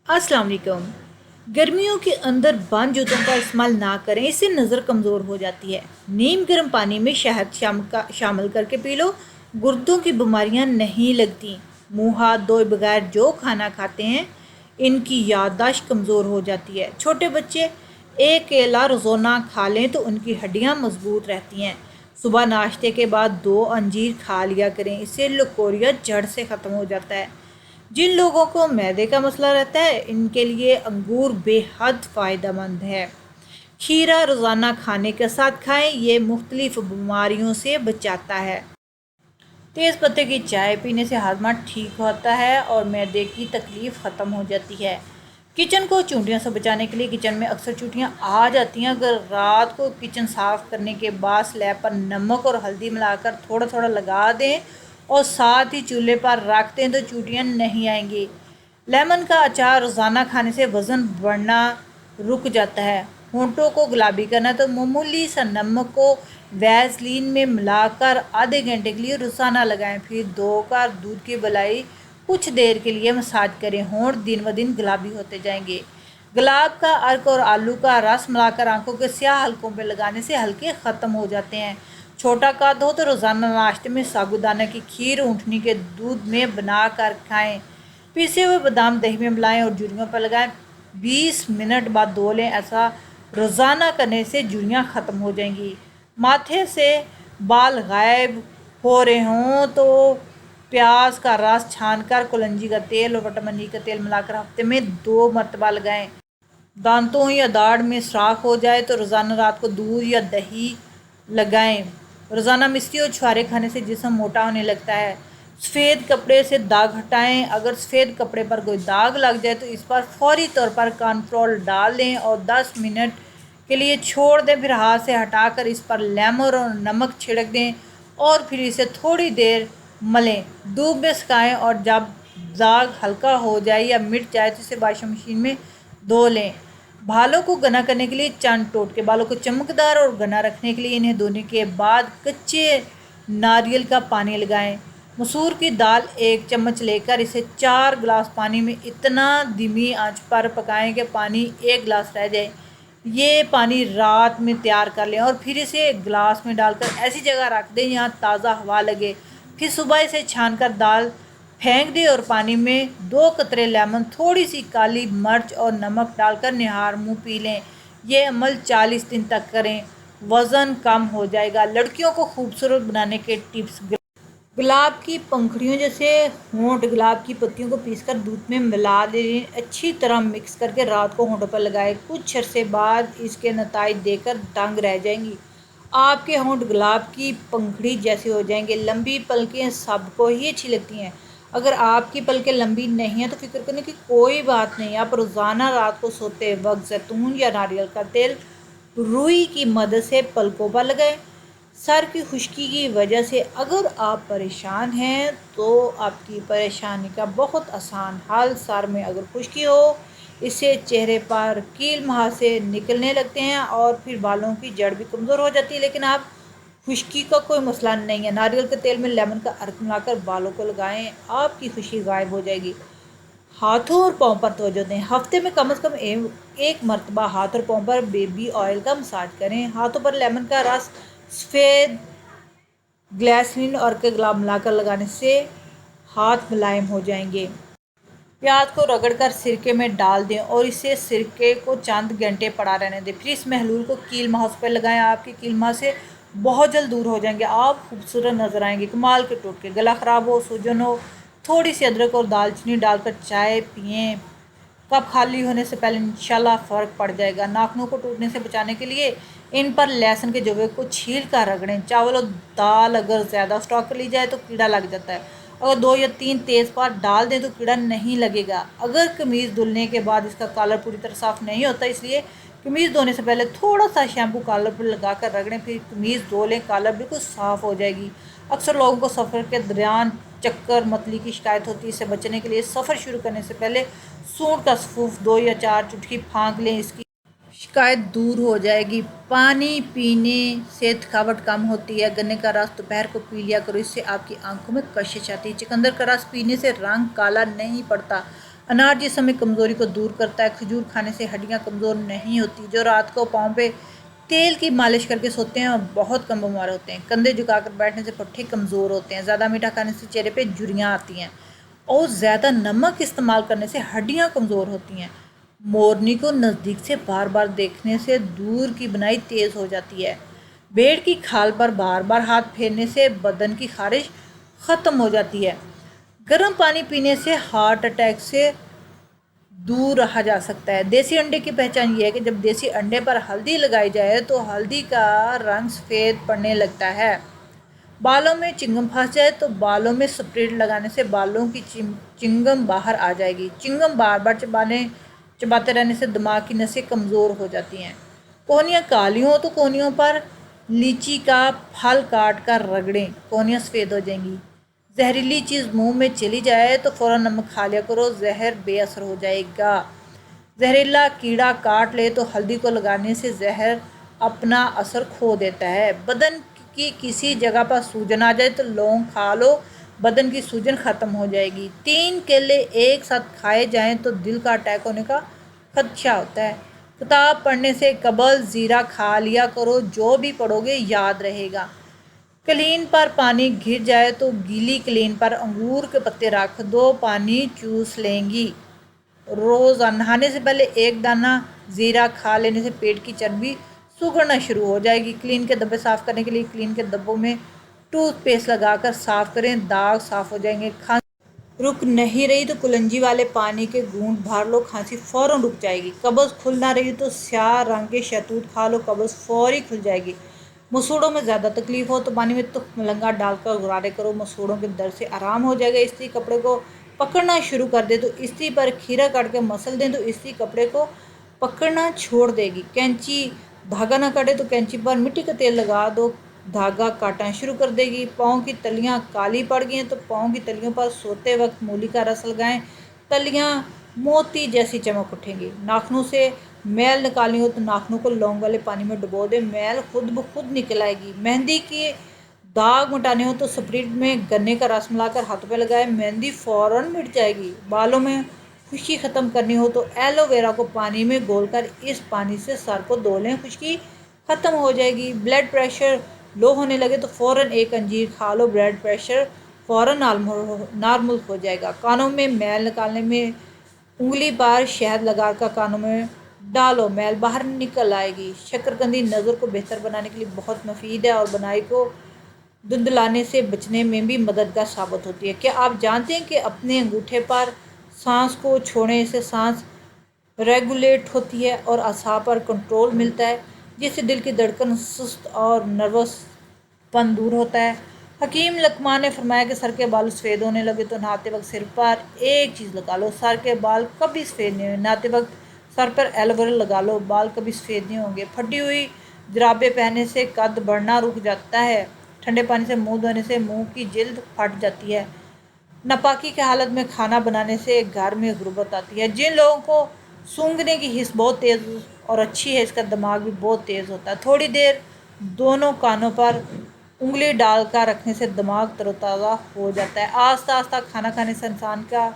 अस्सलाम वालेकुम। गर्मियों के अंदर बंद जूतों का इस्तेमाल ना करें, इससे नज़र कमज़ोर हो जाती है। नीम गर्म पानी में शहद शामिल करके पी लो, गुर्दों की बीमारियां नहीं लगती। मुंह हाथ धोए बगैर जो खाना खाते हैं, इनकी याददाश्त कमज़ोर हो जाती है। छोटे बच्चे एक केला रोज़ाना खा लें तो उनकी हड्डियां मजबूत रहती हैं। सुबह नाश्ते के बाद 2 अंजीर खा लिया करें, इससे लकोरिया जड़ से ख़त्म हो जाता है। जिन लोगों को मैदे का मसला रहता है, इनके लिए अंगूर बेहद फ़ायदेमंद है। खीरा रोज़ाना खाने के साथ खाएं, ये मुख्तलिफ बीमारियों से बचाता है। तेज़ पत्ते की चाय पीने से हाजमा ठीक होता है और मैदे की तकलीफ़ ख़त्म हो जाती है। किचन को चूंटियों से बचाने के लिए किचन में अक्सर चूंटियाँ आ जाती हैं। अगर रात को किचन साफ़ करने के बाद स्लैब पर नमक और हल्दी मिलाकर थोड़ा थोड़ा लगा दें और साथ ही चूल्हे पर रख दें तो चूंटियाँ नहीं आएंगी। लेमन का अचार रोज़ाना खाने से वज़न बढ़ना रुक जाता है। होंठों को गुलाबी करना तो मामूली सा नमक को वैसलीन में मिलाकर आधे घंटे के लिए रोज़ाना लगाएं, फिर धोकर दूध की मलाई कुछ देर के लिए मसाज करें। होंठ दिन ब दिन गुलाबी होते जाएंगे। गुलाब का अर्क और आलू का रस मिलाकर आंखों के स्याह हलकों पर लगाने से हल्के ख़त्म हो जाते हैं। छोटा कद हो तो रोज़ाना नाश्ते में साबूदाना की खीर ऊँटनी के दूध में बना कर खाएँ। पिसे हुए बादाम दही में मिलाएं और झुर्रियों पर लगाएं। 20 मिनट बाद धो लें। ऐसा रोज़ाना करने से झुर्रियाँ ख़त्म हो जाएंगी। माथे से बाल गायब हो रहे हों तो प्याज का रस छानकर कलौंजी का तेल और विटामिन ई का तेल मिलाकर हफ्ते में 2 मरतबा लगाएं। दांतों या दाढ़ में सुराख हो जाए तो रोज़ाना रात को दूध या दही लगाएं। रोज़ाना मिर्ची और छुहारे खाने से जिस्म मोटा होने लगता है। सफ़ेद कपड़े से दाग हटाएं। अगर सफ़ेद कपड़े पर कोई दाग लग जाए तो इस पर फौरी तौर पर कॉर्नफ्लोर डाल दें और 10 मिनट के लिए छोड़ दें। फिर हाथ से हटाकर इस पर लेमन और नमक छिड़क दें और फिर इसे थोड़ी देर मलें। धूप में सुखाएं और जब दाग हल्का हो जाए या मिट जाए तो इसे वॉशिंग मशीन में धो लें। बालों को घना करने के लिए चंद टोटके। बालों को चमकदार और घना रखने के लिए इन्हें धोने के बाद कच्चे नारियल का पानी लगाएं। मसूर की दाल 1 चम्मच लेकर इसे 4 गिलास पानी में इतना धीमी आंच पर पकाएं कि पानी 1 गिलास रह जाए। ये पानी रात में तैयार कर लें और फिर इसे गिलास में डालकर ऐसी जगह रख दें जहाँ ताज़ा हवा लगे। फिर सुबह इसे छानकर दाल फेंक दें और पानी में 2 कतरे लेमन, थोड़ी सी काली मिर्च और नमक डालकर निहार मुंह पी लें। ये अमल 40 दिन तक करें, वज़न कम हो जाएगा। लड़कियों को खूबसूरत बनाने के टिप्स। गुलाब की पंखुड़ियों जैसे होंठ गुलाब की पत्तियों को पीसकर दूध में मिला दें। अच्छी तरह मिक्स करके रात को होंठों पर लगाएं। कुछ अरसे बाद इसके नताइज देखकर दंग रह जाएंगी। आपके होंठ गुलाब की पंखुड़ी जैसे हो जाएंगे। लंबी पलकें सबको ही अच्छी लगती हैं। अगर आपकी पलकें लंबी नहीं हैं तो फिक्र करने की कोई बात नहीं। आप रोज़ाना रात को सोते वक्त जैतून या नारियल का तेल रुई की मदद से पलकों पर लगाएं। सर की खुश्की की वजह से अगर आप परेशान हैं तो आपकी परेशानी का बहुत आसान हल, सर में अगर खुश्की हो, इससे चेहरे पर कील मुहासे निकलने लगते हैं और फिर बालों की जड़ भी कमज़ोर हो जाती है। लेकिन आप खुश्की का कोई मसला नहीं है। नारियल के तेल में लेमन का अर्क मिलाकर बालों को लगाएं, आपकी खुश्की गायब हो जाएगी। हाथों और पाँव पर तवज्जो दें। हफ्ते में कम से कम एक मरतबा हाथ और पाँव पर बेबी ऑयल का मसाज करें। हाथों पर लेमन का रस, सफ़ेद ग्लिसरीन और के गुलाब मिलाकर लगाने से हाथ मुलायम हो जाएंगे। प्याज को रगड़कर सिरके में डाल दें और इसे सिरके को चंद घंटे पड़ा रहने दें। फिर इस महलूल को कील मुहासे पर लगाएं। आपके कील मुहासे बहुत जल्द दूर हो जाएंगे। आप खूबसूरत नजर आएंगे। कमाल के टोटके। गला ख़राब हो, सूजन हो, थोड़ी सी अदरक और दालचीनी डालकर चाय पिएं। कप खाली होने से पहले इंशाल्लाह फ़र्क पड़ जाएगा। नाखूनों को टूटने से बचाने के लिए इन पर लहसुन के जवे को छील कर रगड़ें। चावल और दाल अगर ज़्यादा स्टॉक कर ली जाए तो कीड़ा लग जाता है। अगर 2 या 3 तेज़पात डाल दें तो कीड़ा नहीं लगेगा। अगर कमीज़ धुलने के बाद इसका कॉलर पूरी तरह साफ़ नहीं होता, इसलिए कमीज़ धोने से पहले थोड़ा सा शैम्पू कॉलर पर लगा कर रगड़ें, फिर कमीज़ धो लें। कॉलर बिल्कुल साफ़ हो जाएगी। अक्सर लोगों को सफ़र के दौरान चक्कर मतली की शिकायत होती है। इससे बचने के लिए सफ़र शुरू करने से पहले सूंड का सफूफ 2 या 4 चुटकी फाँक लें, इसकी शिकायत दूर हो जाएगी। पानी पीने से थकावट कम होती है। गन्ने का रस दोपहर को पी लिया करो, इससे आपकी आंखों में कशिश आती है। चुकंदर का रस पीने से रंग काला नहीं पड़ता। अनार जिस्म में कमज़ोरी को दूर करता है। खजूर खाने से हड्डियाँ कमज़ोर नहीं होती। जो रात को पाँव पे तेल की मालिश करके सोते हैं और बहुत कम बीमार होते हैं। कंधे झुकाकर बैठने से पट्टे कमज़ोर होते हैं। ज़्यादा मीठा खाने से चेहरे पे झुर्रियाँ आती हैं और ज़्यादा नमक इस्तेमाल करने से हड्डियाँ कमज़ोर होती हैं। मोरनी को नज़दीक से बार बार देखने से दूर की बनाई तेज़ हो जाती है। भेड़ की खाल पर बार बार हाथ फेरने से बदन की खारिश ख़त्म हो जाती है। गर्म पानी पीने से हार्ट अटैक से दूर रहा जा सकता है। देसी अंडे की पहचान ये है कि जब देसी अंडे पर हल्दी लगाई जाए तो हल्दी का रंग सफ़ेद पड़ने लगता है। बालों में चिंगम फंस जाए तो बालों में स्प्रेड लगाने से बालों की चिंगम बाहर आ जाएगी। चिंगम बार बार चबाते रहने से दिमाग की नसें कमज़ोर हो जाती हैं। कोहनियाँ काली हों तो कोहनियों पर लीची का फल काट कर रगड़ें, कोहनियाँ सफ़ेद हो जाएंगी। जहरीली चीज़ मुंह में चली जाए तो फ़ौरन नमक खा लिया करो, जहर बेअसर हो जाएगा। जहरीला कीड़ा काट ले तो हल्दी को लगाने से जहर अपना असर खो देता है। बदन की किसी जगह पर सूजन आ जाए तो लौंग खा लो, बदन की सूजन ख़त्म हो जाएगी। 3 केले एक साथ खाए जाएं तो दिल का अटैक होने का खदशा होता है। किताब पढ़ने से कबल ज़ीरा खा लिया करो, जो भी पढ़ोगे याद रहेगा। कलीन पर पानी गिर जाए तो गीली कलीन पर अंगूर के पत्ते रख दो, पानी चूस लेंगी। रोज़ नहाने से पहले एक दाना ज़ीरा खा लेने से पेट की चर्बी सुगड़ना शुरू हो जाएगी। क्लीन के डब्बे साफ़ करने के लिए क्लीन के डब्बों में टूथपेस्ट लगाकर साफ़ करें, दाग साफ़ हो जाएंगे। खांसी रुक नहीं रही तो कुलंजी वाले पानी के घूंट भर लो, खांसी फ़ौरन रुक जाएगी। कब्ज़ खुल ना रही तो स्याह रंग के शहतूत खा लो, कब्ज़ फौरी खुल जाएगी। मसूड़ों में ज़्यादा तकलीफ हो तो पानी में तुख मलंगा डालकर गुरारे करो, मसूड़ों के दर्द से आराम हो जाएगा। इस्त्री कपड़े को पकड़ना शुरू कर दे तो इस्त्री पर खीरा काट के मसल दें तो इस्त्री कपड़े को पकड़ना छोड़ देगी। कैंची धागा ना काटे तो कैंची पर मिट्टी का तेल लगा दो, धागा काटना शुरू कर देगी। पाँव की तलियाँ काली पड़ गई हैं तो पाँव की तलियों पर सोते वक्त मूली का रस लगाएं, तलियाँ मोती जैसी चमक उठेंगी। नाखूनों से मैल निकालनी हो तो नाखूनों को लौंग वाले पानी में डुबो दें, मैल खुद ब खुद निकल आएगी। मेहंदी के दाग मिटाने हो तो स्प्रिट में गन्ने का रस मिलाकर हाथों पे लगाएं, मेहंदी फ़ौरन मिट जाएगी। बालों में खुश्की ख़त्म करनी हो तो एलोवेरा को पानी में घोलकर इस पानी से सर को धो लें, खुश्की ख़त्म हो जाएगी। ब्लड प्रेशर लो होने लगे तो फ़ौरन एक अंजीर खा लो, ब्लड प्रेशर फ़ौरन नॉर्मल हो जाएगा। कानों में मैल निकालने में उंगली पर शहद लगाकर कानों में डालो, मैल बाहर निकल आएगी। शक्करकंदी नज़र को बेहतर बनाने के लिए बहुत मुफीद है और बनाई को धुंधलाने से बचने में भी मददगार साबित होती है। क्या आप जानते हैं कि अपने अंगूठे पर सांस को छोड़ने से सांस रेगुलेट होती है और असाब पर कंट्रोल मिलता है, जिससे दिल की धड़कन सुस्त और नर्वसपन दूर होता है। हकीम लकमान ने फरमाया कि सर के बाल सफ़ेद होने लगे तो नहाते वक्त सिर पर एक चीज़ लगा लो, सर के बाल कभी सफ़ेद नहीं हुए। नहाते वक्त सर पर एलोवेरा लगा लो, बाल कभी सफ़ेद नहीं होंगे। फटी हुई जुराबें पहनने से कद बढ़ना रुक जाता है। ठंडे पानी से मुंह धोने से मुंह की जिल्द फट जाती है। नापाकी की हालत में खाना बनाने से घर में गुर्बत आती है। जिन लोगों को सूंघने की हिस्स बहुत तेज़ और अच्छी है, इसका दिमाग भी बहुत तेज़ होता है। थोड़ी देर दोनों कानों पर उंगली डालकर रखने से दिमाग तरोताज़ा हो जाता है। आस्ता आस्ता खाना खाने से इंसान का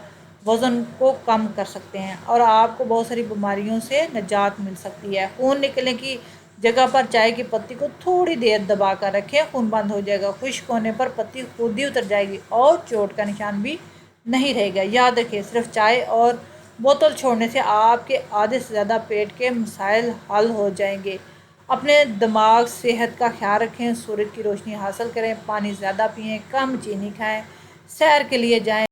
वज़न को कम कर सकते हैं और आपको बहुत सारी बीमारियों से निजात मिल सकती है। खून निकलने की जगह पर चाय की पत्ती को थोड़ी देर दबा कर रखें, खून बंद हो जाएगा। खुश्क होने पर पत्ती खुद ही उतर जाएगी और चोट का निशान भी नहीं रहेगा। याद रखें, सिर्फ चाय और बोतल छोड़ने से आपके आधे से ज़्यादा पेट के मसाइल हल हो जाएंगे। अपने दिमाग सेहत का ख्याल रखें, सूरज की रोशनी हासिल करें, पानी ज़्यादा पिएँ, कम चीनी खाएँ, सैर के लिए जाएँ।